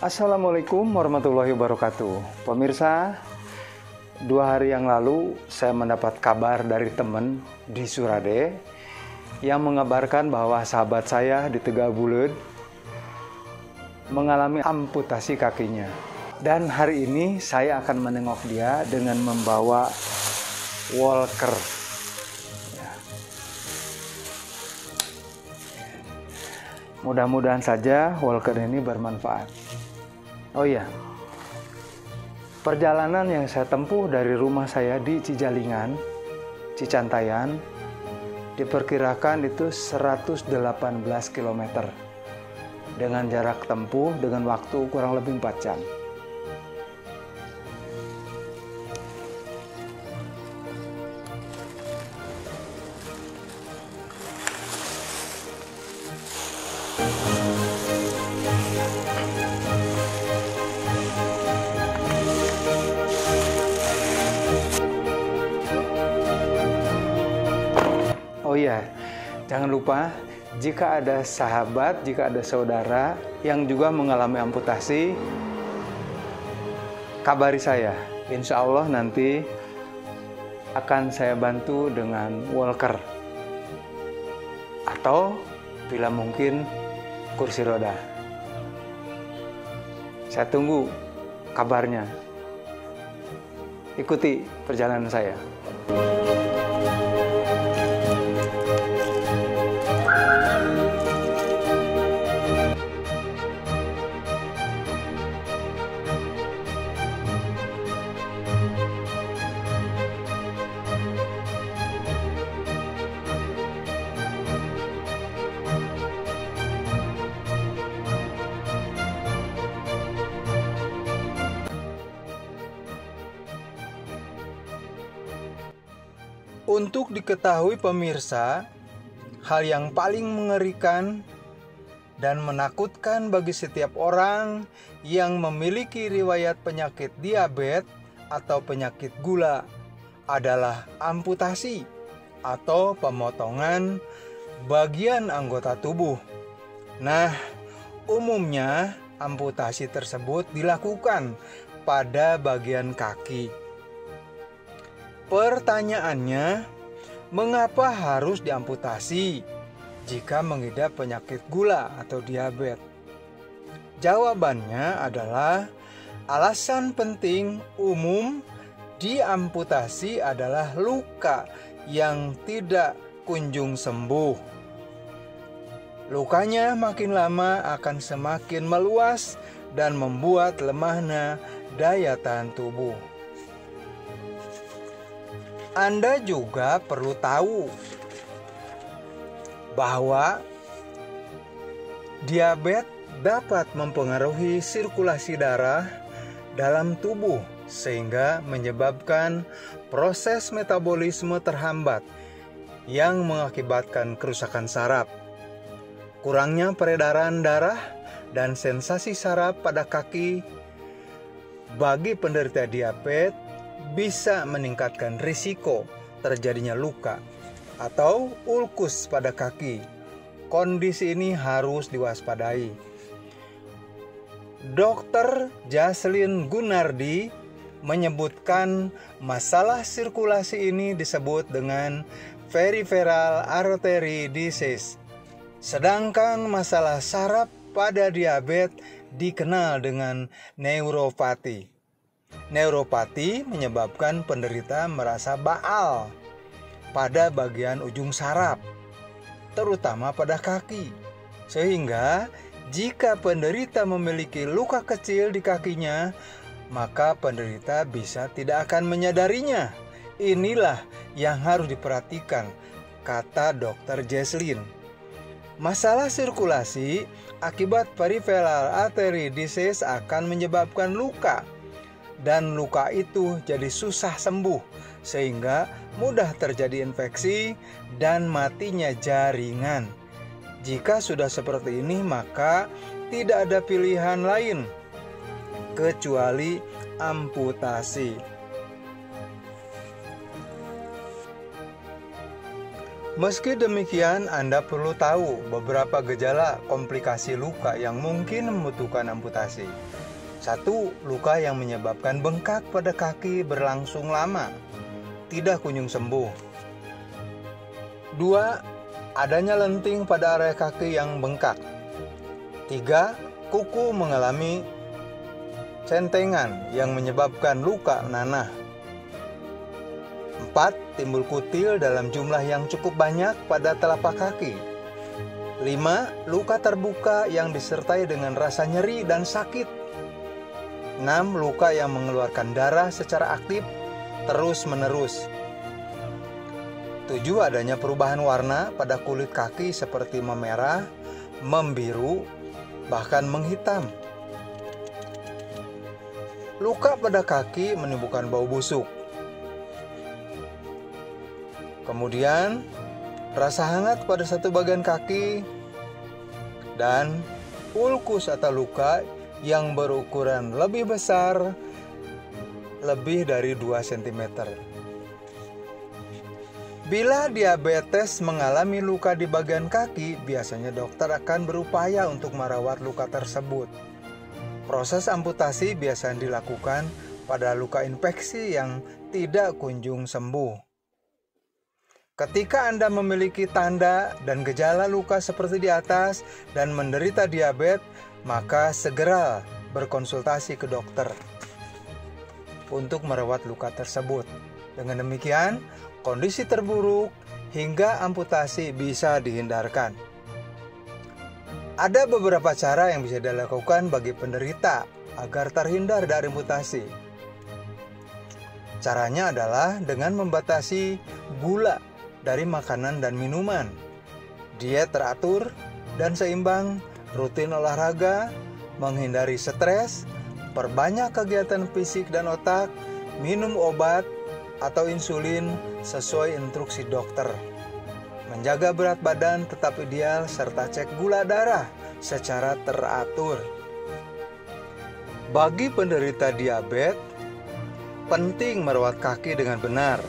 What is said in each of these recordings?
Assalamualaikum warahmatullahi wabarakatuh. Pemirsa, 2 hari yang lalu saya mendapat kabar dari teman di Surade yang mengabarkan bahwa sahabat saya di Tegabuleud mengalami amputasi kakinya. Dan hari ini saya akan menengok dia dengan membawa walker. Mudah-mudahan saja walker ini bermanfaat. Oh iya, perjalanan yang saya tempuh dari rumah saya di Cijalingan, Cicantayan, diperkirakan itu 118 km dengan jarak tempuh dengan waktu kurang lebih 4 jam. Oh iya, jangan lupa jika ada sahabat, jika ada saudara yang juga mengalami amputasi, kabari saya. Insya Allah nanti akan saya bantu dengan walker atau bila mungkin kursi roda. Saya tunggu kabarnya. Ikuti perjalanan saya. Untuk diketahui pemirsa, hal yang paling mengerikan dan menakutkan bagi setiap orang yang memiliki riwayat penyakit diabetes atau penyakit gula adalah amputasi atau pemotongan bagian anggota tubuh. Nah, umumnya amputasi tersebut dilakukan pada bagian kaki. Pertanyaannya, mengapa harus diamputasi jika mengidap penyakit gula atau diabetes? Jawabannya adalah alasan penting umum diamputasi adalah luka yang tidak kunjung sembuh. Lukanya makin lama akan semakin meluas dan membuat lemahnya daya tahan tubuh. Anda juga perlu tahu bahwa diabetes dapat mempengaruhi sirkulasi darah dalam tubuh sehingga menyebabkan proses metabolisme terhambat yang mengakibatkan kerusakan saraf. Kurangnya peredaran darah dan sensasi saraf pada kaki bagi penderita diabetes bisa meningkatkan risiko terjadinya luka atau ulkus pada kaki. Kondisi ini harus diwaspadai. Dr. Jaslyn Gunardi menyebutkan masalah sirkulasi ini disebut dengan peripheral artery disease. Sedangkan masalah saraf pada diabetes dikenal dengan neuropati. Neuropati menyebabkan penderita merasa baal pada bagian ujung saraf, terutama pada kaki. Sehingga jika penderita memiliki luka kecil di kakinya, maka penderita bisa tidak akan menyadarinya. Inilah yang harus diperhatikan, kata Dr. Jaslyn. Masalah sirkulasi akibat peripheral artery disease akan menyebabkan luka. Dan luka itu jadi susah sembuh sehingga mudah terjadi infeksi dan matinya jaringan. Jika sudah seperti ini maka tidak ada pilihan lain kecuali amputasi. Meski demikian, Anda perlu tahu beberapa gejala komplikasi luka yang mungkin membutuhkan amputasi. 1. Luka yang menyebabkan bengkak pada kaki berlangsung lama, tidak kunjung sembuh. 2. Adanya lenting pada area kaki yang bengkak. 3. Kuku mengalami centengan yang menyebabkan luka nanah. 4. Timbul kutil dalam jumlah yang cukup banyak pada telapak kaki. 5. Luka terbuka yang disertai dengan rasa nyeri dan sakit. 6. Luka yang mengeluarkan darah secara aktif terus-menerus. 7. Adanya perubahan warna pada kulit kaki seperti memerah, membiru, bahkan menghitam. Luka pada kaki menimbulkan bau busuk. Kemudian, rasa hangat pada satu bagian kaki dan ulkus atau luka yang berukuran lebih besar, lebih dari 2 cm. Bila diabetes mengalami luka di bagian kaki, biasanya dokter akan berupaya untuk merawat luka tersebut. Proses amputasi biasanya dilakukan pada luka infeksi yang tidak kunjung sembuh. Ketika Anda memiliki tanda dan gejala luka seperti di atas dan menderita diabetes, maka segera berkonsultasi ke dokter untuk merawat luka tersebut. Dengan demikian, kondisi terburuk hingga amputasi bisa dihindarkan. Ada beberapa cara yang bisa dilakukan bagi penderita agar terhindar dari amputasi. Caranya adalah dengan membatasi gula dari makanan dan minuman, diet teratur dan seimbang, rutin olahraga, menghindari stres, perbanyak kegiatan fisik dan otak, minum obat atau insulin sesuai instruksi dokter, menjaga berat badan tetap ideal, serta cek gula darah secara teratur. Bagi penderita diabetes, penting merawat kaki dengan benar.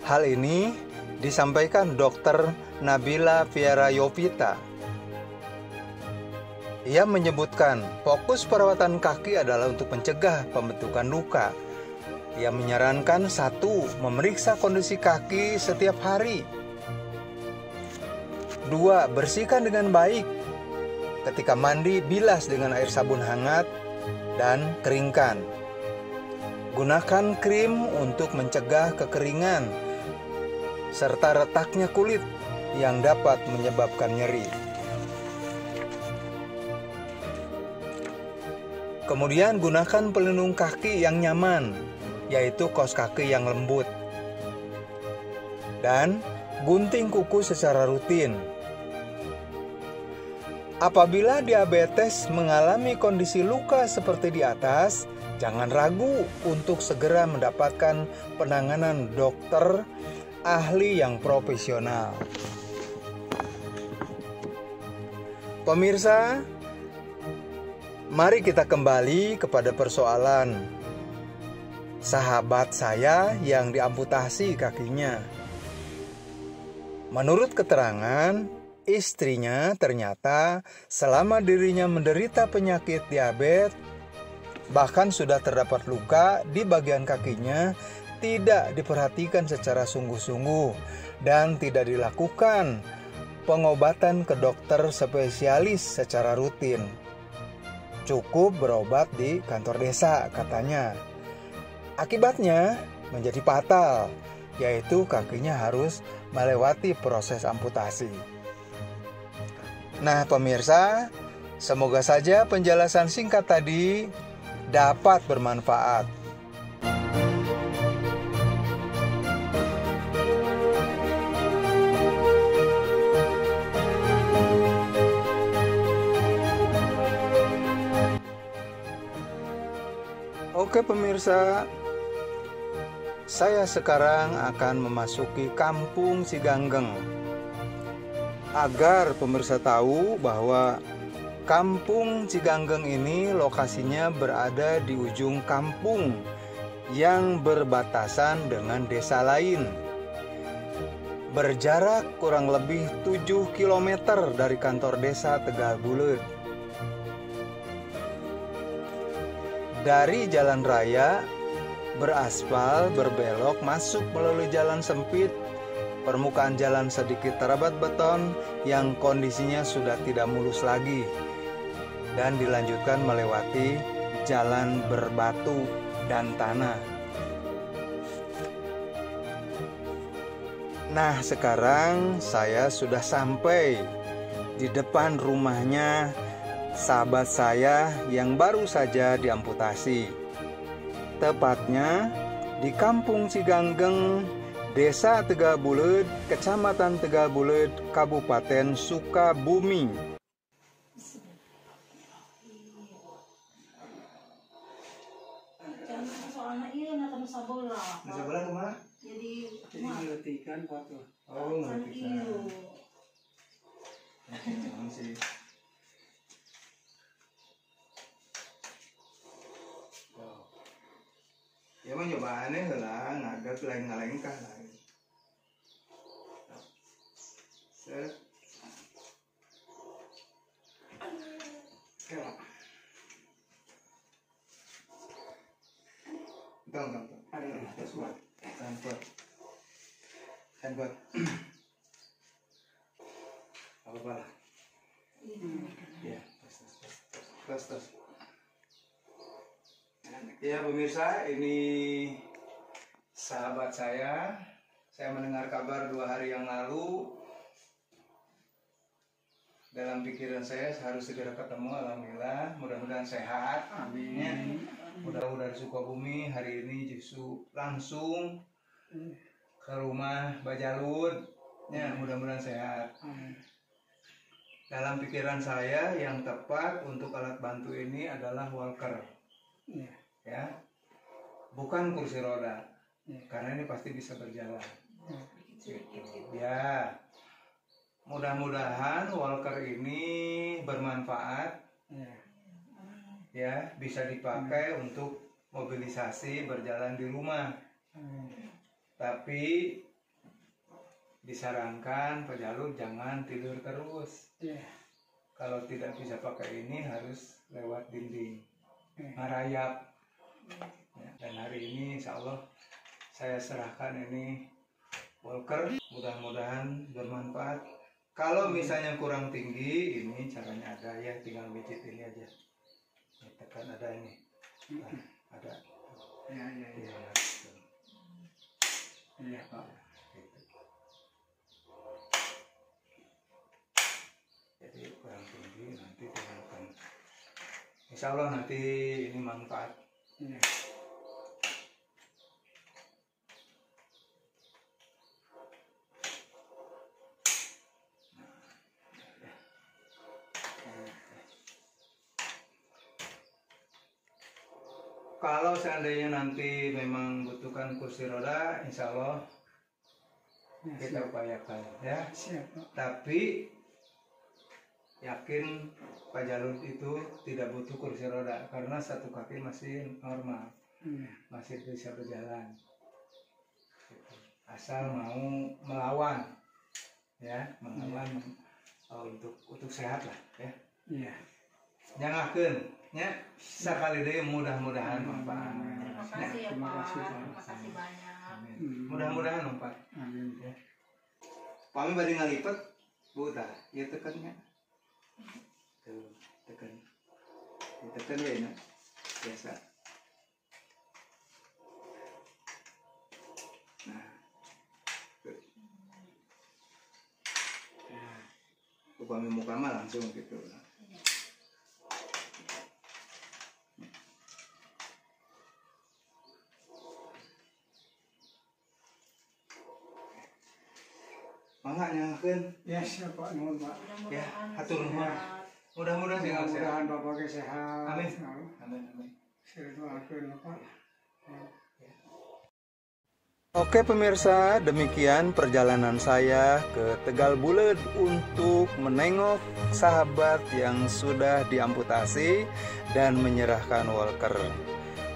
Hal ini disampaikan Dr. Nabila Fiera Yovita. Ia menyebutkan fokus perawatan kaki adalah untuk mencegah pembentukan luka. Ia menyarankan 1. Memeriksa kondisi kaki setiap hari. 2. Bersihkan dengan baik. Ketika mandi, bilas dengan air sabun hangat dan keringkan. Gunakan krim untuk mencegah kekeringan serta retaknya kulit yang dapat menyebabkan nyeri. Kemudian gunakan pelindung kaki yang nyaman, yaitu kaos kaki yang lembut. Dan gunting kuku secara rutin. Apabila diabetes mengalami kondisi luka seperti di atas, jangan ragu untuk segera mendapatkan penanganan dokter ahli yang profesional. Pemirsa, mari kita kembali kepada persoalan sahabat saya yang diamputasi kakinya. Menurut keterangan, istrinya ternyata selama dirinya menderita penyakit diabetes, bahkan sudah terdapat luka di bagian kakinya, tidak diperhatikan secara sungguh-sungguh dan tidak dilakukan pengobatan ke dokter spesialis secara rutin. Cukup berobat di kantor desa, katanya. Akibatnya menjadi fatal, yaitu kakinya harus melewati proses amputasi. Nah, pemirsa, semoga saja penjelasan singkat tadi dapat bermanfaat. Oke pemirsa, saya sekarang akan memasuki Kampung Ciganggeng. Agar pemirsa tahu bahwa Kampung Ciganggeng ini lokasinya berada di ujung kampung yang berbatasan dengan desa lain. Berjarak kurang lebih 7 km dari kantor desa Tegal Buleud. dari jalan raya beraspal berbelok masuk melalui jalan sempit. Permukaan jalan sedikit terabat beton yang kondisinya sudah tidak mulus lagi, dan dilanjutkan melewati jalan berbatu dan tanah. Nah, sekarang saya sudah sampai di depan rumahnya sahabat saya yang baru saja diamputasi. Tepatnya di Kampung Ciganggeng, Desa Tegalbuleud, Kecamatan Tegalbuleud, Kabupaten Sukabumi. Soalnya iya nak sabola. Sabola kemana? Jadi ngeletikan foto. Oh, ngeletikan. Masih. Ya mah nyobaannya lah, ngagat lain ngalengkah lah. Set. Tong. Terus buat. Handbuat. Apa lah? Ya, terus. Ya pemirsa, ini sahabat saya. Saya mendengar kabar 2 hari yang lalu. Dalam pikiran saya harus segera ketemu. Alhamdulillah, mudah-mudahan sehat. Amin. Ya. Mudah-mudahan dari Sukabumi hari ini justru langsung ke rumah Bajalud. Ya, mudah-mudahan sehat. Dalam pikiran saya yang tepat untuk alat bantu ini adalah walker. Ya, bukan kursi roda, karena ini pasti bisa berjalan. Ya, mudah-mudahan walker ini bermanfaat, ya, bisa dipakai untuk mobilisasi berjalan di rumah. Tapi disarankan pejalur jangan tidur terus. Kalau tidak bisa pakai ini harus lewat dinding, ngarayap. Ya, dan hari ini insya Allah saya serahkan ini walker, mudah-mudahan bermanfaat. Kalau misalnya kurang tinggi, ini caranya ada ya, tinggal pijit ini aja. Ini tekan ada ini, nah, ada. Iya Pak. Jadi kurang tinggi nanti tinggalkan. Insya Allah nanti ini manfaat. Kalau seandainya nanti memang butuhkan kursi roda, insya Allah kita upayakan ya. Tapi yakin Pak Jalud itu tidak butuh kursi roda karena satu kaki masih normal, masih bisa berjalan. Asal mau melawan, ya, melawan untuk sehat lah, ya. Jangankan, ya, sekali deh mudah-mudahan manfaat. Terima kasih ya Pak. Terima kasih banyak. Mudah-mudahan manfaat. Ya. Pami bari ngalipet, Bu tah, ya tekannya. Tuh, tekan. Ditekan ya ini. Biasa. Nah. Upami muka mah langsung gitu. Mangga nyangkeun. Ya siapa nuhun Pak. Ya, hatur nuhun. Mudah-mudahan Mudah-mudahan Bapak sehat. Amin. Amin. Saya doakeun Pak. Oke pemirsa, demikian perjalanan saya ke Tegalbuleud untuk menengok sahabat yang sudah diamputasi dan menyerahkan walker.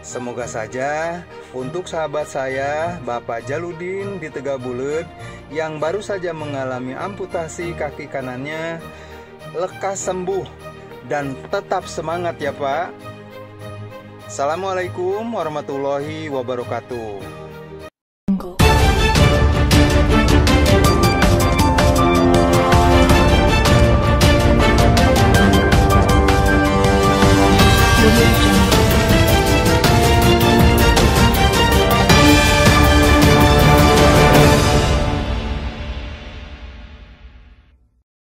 Semoga saja untuk sahabat saya, Bapak Jaludin di Tegalbuleud yang baru saja mengalami amputasi kaki kanannya, lekas sembuh dan tetap semangat ya Pak. Assalamualaikum warahmatullahi wabarakatuh.